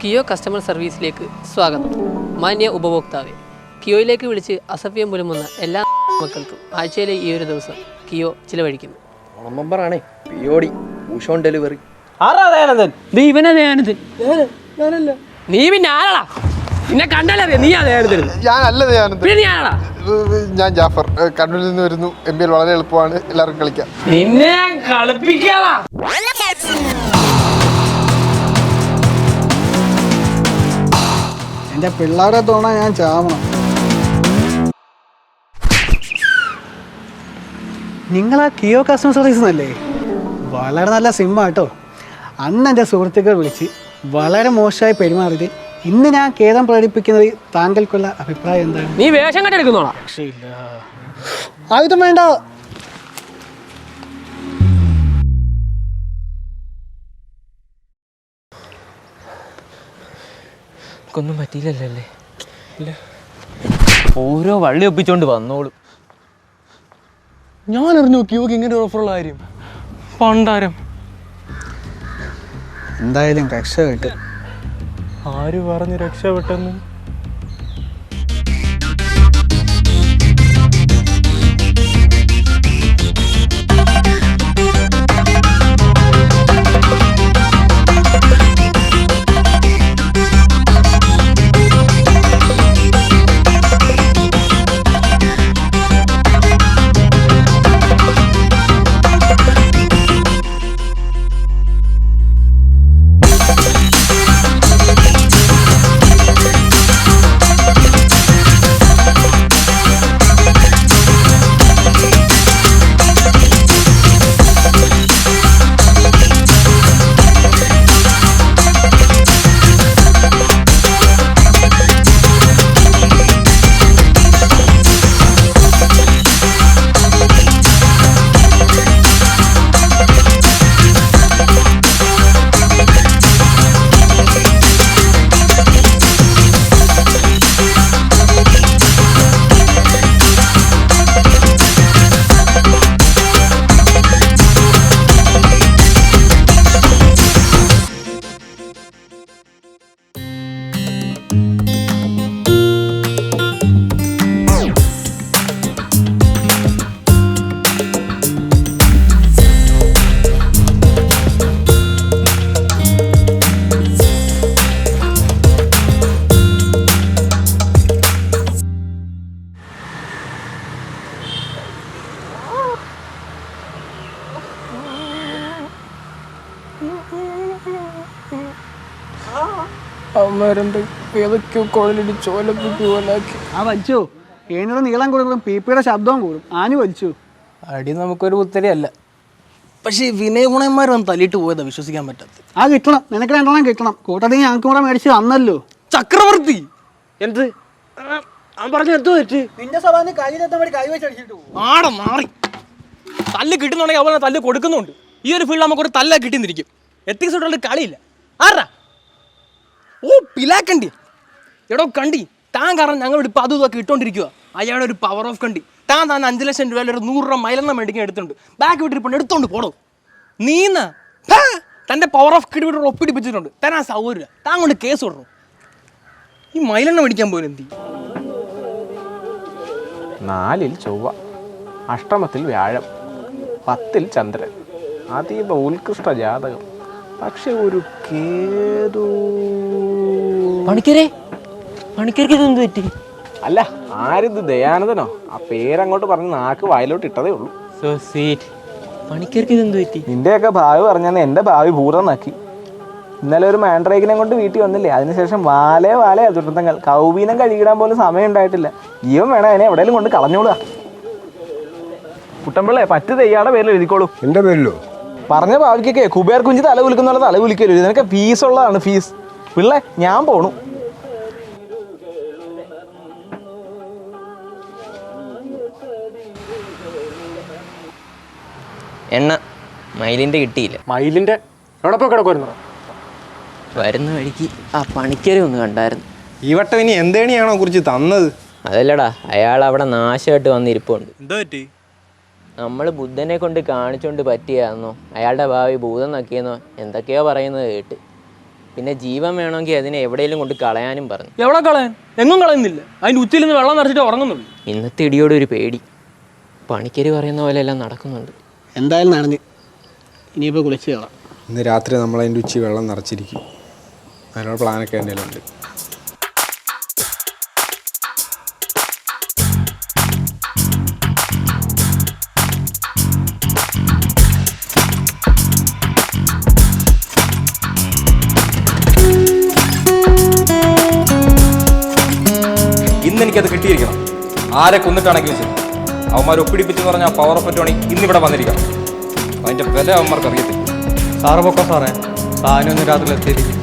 കിയോ customer സർവീസിലേക്ക് സ്വാഗതം. മാന്യ ഉപഭോക്താവെ, കിയോയിലേക്ക് വിളിച്ച് അസഭ്യം പുലമുന്ന എല്ലാ മക്കൾക്കും ആഴ്ചയിലെ ഈ ഒരു ദിവസം കിയോ ചിലവഴിക്കുന്നു. ഡെലിവറി നീ പിന്നെ ആരാടാ? നിന്നെ കണ്ടാലറിയാ നീ ഞാൻ ജാഫർ, കണ്ണൂരിൽ നിന്ന് വരുന്നു. MBL വളരെ എളുപ്പമാണ്, എല്ലാവർക്കും കളിക്കാം. നിന്നെ കളിപ്പിക്കാവാ. എന്റെ പിള്ളേരെ തോന്നാ ഞാൻ ചാമണം. നിങ്ങളാ കിയോ കസ്റ്റമർ സർവീസ് എന്നല്ലേ? വളരെ നല്ല സിമ്മാ കേട്ടോ. അന്ന് എൻ്റെ സുഹൃത്തുക്കൾ വിളിച്ച് വളരെ മോശമായി പെരുമാറിയത് ഇന്ന് ഞാൻ ഖേദം പ്രകടിപ്പിക്കുന്നത് താങ്കൾക്കുള്ള അഭിപ്രായം എന്താണ്? നീ വേഷം കണ്ടെടുക്കുന്നോളാ. ആയുധം വേണ്ട. ഒന്നും പറ്റിയില്ലല്ലേ? ഇല്ല, ഓരോ വള്ളി ഒപ്പിച്ചോണ്ട് വന്നോളും. ഞാൻ അറിഞ്ഞു കിയോക്ക് ഇങ്ങനെ ഒരു ഓഫറുള്ള കാര്യം. പണ്ടാരം എന്തായാലും രക്ഷപ്പെട്ട്. ആര് പറഞ്ഞ് രക്ഷപ്പെട്ടെന്ന്? ആ വലിച്ചു. ഏണിയുടെ നീളം കൂടും, പീപ്പിയുടെ ശബ്ദവും കൂടും. ആഞ്ഞു വലിച്ചു. അടി നമുക്കൊരു ഉത്തരയല്ല. പക്ഷേ വിനയഗുണന്മാർ വന്ന് തല്ലിട്ട് പോയതാ വിശ്വസിക്കാൻ പറ്റാത്ത. ആ കിട്ടണം, നിനക്ക് രണ്ടെണ്ണം കിട്ടണം. കൂട്ടത്തിൽ ഞങ്ങൾക്ക് കൂടെ മേടിച്ച് തന്നല്ലോ. ചക്രവർത്തി എന്ത് പറഞ്ഞു എന്തോ പറ്റി? നിന്റെ സഭാന്ന് കയ്യിലെത്താൻ കൈ വെച്ചടിച്ചിട്ടു ആടെ മാറി. തല്ല് കിട്ടുന്നുണ്ടെങ്കിൽ അവനെ തല്ല് കൊടുക്കുന്നുണ്ട്. ഈ ഒരു ഫീൽഡ് നമുക്കൊരു തല്ല കിട്ടിന്നിരിക്കും. എത്തിക്സ് ഇട്ടുള്ള കളിയില്ല. ആരാ? ഓ പിലാക്കണ്ടി. എടോ കണ്ടി, താൻ കാരണം ഞങ്ങൾ ഇപ്പം അതും ഇതൊക്കെ ഇട്ടോണ്ടിരിക്കുക. അയാളുടെ ഒരു പവർ ഓഫ് കണ്ടി. താൻ 5 ലക്ഷം രൂപ ഒരു 100 രൂപ മൈലെണ്ണം മേടിക്കാൻ എടുത്തുണ്ട്. ബാക്ക് വിട്ടിരിപ്പുണ്ട്, എടുത്തോണ്ട് പോടോ. നീന്ന തൻ്റെ പവർ ഓഫ് കിടി ഒപ്പിടിപ്പിച്ചിട്ടുണ്ട്. താൻ ആ സൗകര്യ താൻ കൊണ്ട് കേസ് കൊടുക്കണം. ഈ മൈലെണ്ണ മേടിക്കാൻ പോലും എന്തി? 4-ൽ ചൊവ്വ, അഷ്ടമത്തിൽ വ്യാഴം, 10-ൽ ചന്ദ്രൻ. അതീവ ഉത്കൃഷ്ട ജാതകം. പക്ഷെ ഒരു കേതു. പണിക്കർക്ക് ഇതെന്ത് പറ്റി? അല്ല, ആരിത് ദയാനന്ദനോ? ആ പേരങ്ങോട്ട് പറഞ്ഞ് നാക്ക് വായിലോട്ട് ഇട്ടതേ ഉള്ളൂ. So sweet. പണിക്കർക്ക് ഇതെന്ത് പറ്റി? നിന്റെയൊക്കെ ഭാവി പറഞ്ഞാൽ എൻ്റെ ഭാവി ഭൂതമാക്കി. ഇന്നലെ ഒരു മാൻഡ്രേക്കിനെ കൊണ്ട് വീട്ടിൽ വന്നില്ലേ, അതിനുശേഷം വാലേ ദുരന്തങ്ങൾ. കൗബീനം കഴുകിടാൻ പോലും സമയം ഉണ്ടായിട്ടില്ല. ജീവൻ വേണം, അതിനെ എവിടെയെങ്കിലും കൊണ്ട് കളഞ്ഞോളുക. കുട്ടമ്പിള്ളേ, പറ്റ് തെയ്യാടെ പേരിൽ എഴുതിക്കോളൂ. എൻ്റെ പേരിലോ? പറഞ്ഞ ഭാവിക്കൊക്കെ കുബേർ കുഞ്ചി തല കുലിക്കുന്ന തല കുലിക്കല്ലോ. ഇതിനൊക്കെ ഫീസ് ഉള്ളതാണ്, ഫീസ്. പിള്ളേ, ഞാൻ പോണു. എണ്ണ മൈലിൻ്റെ കിട്ടിയില്ല. മയിലിൻ്റെ എവിടെ കിടക്കുമായിരുന്നു? വരുന്ന വഴിക്ക് ആ പണിക്കരെ ഒന്ന് കണ്ടായിരുന്നു. ഈ വട്ടം ഇനി എന്തേണിയാണോ കുറിച്ച് തന്നത്? അതല്ലടാ, അയാൾ അവിടെ നാശമായിട്ട് വന്നിരിപ്പുണ്ട്. എന്താ പറ്റി? നമ്മൾ ബുദ്ധനെ കൊണ്ട് കാണിച്ചുകൊണ്ട് പറ്റിയാന്നോ അയാളുടെ ഭാവി ഭൂതം നക്കിയെന്നോ എന്തൊക്കെയോ പറയുന്നത് കേട്ട്. പിന്നെ ജീവൻ വേണമെങ്കിൽ അതിനെ എവിടെയെങ്കിലും കൊണ്ട് കളയാനും പറഞ്ഞു. എവിടെ കളയാൻ? എങ്ങും കളയുന്നില്ല. അതിൻ്റെ ഉച്ചയിൽ നിന്ന് വെള്ളം നിറച്ചിട്ട് ഉറങ്ങുന്നുള്ളൂ. ഇന്നത്തെ ഇടിയോട് ഒരു പേടി. പണിക്കര് പറയുന്ന പോലെ എല്ലാം നടക്കുന്നുണ്ട്. എന്തായാലും നടഞ്ഞ് ഇനിയിപ്പോൾ കുളിച്ച് കയറാം. ഇന്ന് രാത്രി നമ്മളതിൻ്റെ ഉച്ചി വെള്ളം നിറച്ചിരിക്കും. അതിനുള്ള പ്ലാനൊക്കെ എൻ്റെ ഉണ്ട്. ഇന്നെനിക്കത് കിട്ടിയിരിക്കണം. ആരെ കൊന്നിട്ടാണെങ്കിലും ശരി. അവന്മാർ ഒപ്പിടിപ്പിച്ചെന്ന് പറഞ്ഞാൽ പവർ ഓഫ് അറ്റോണി ഇന്നിവിടെ വന്നിരിക്കണം. അതിൻ്റെ വില അവന്മാർക്ക് അറിയത്തില്ല. സാറ് പൊക്കോ സാറേ, സാധനം ഒന്ന് രാത്രി എത്തിയിരിക്കും.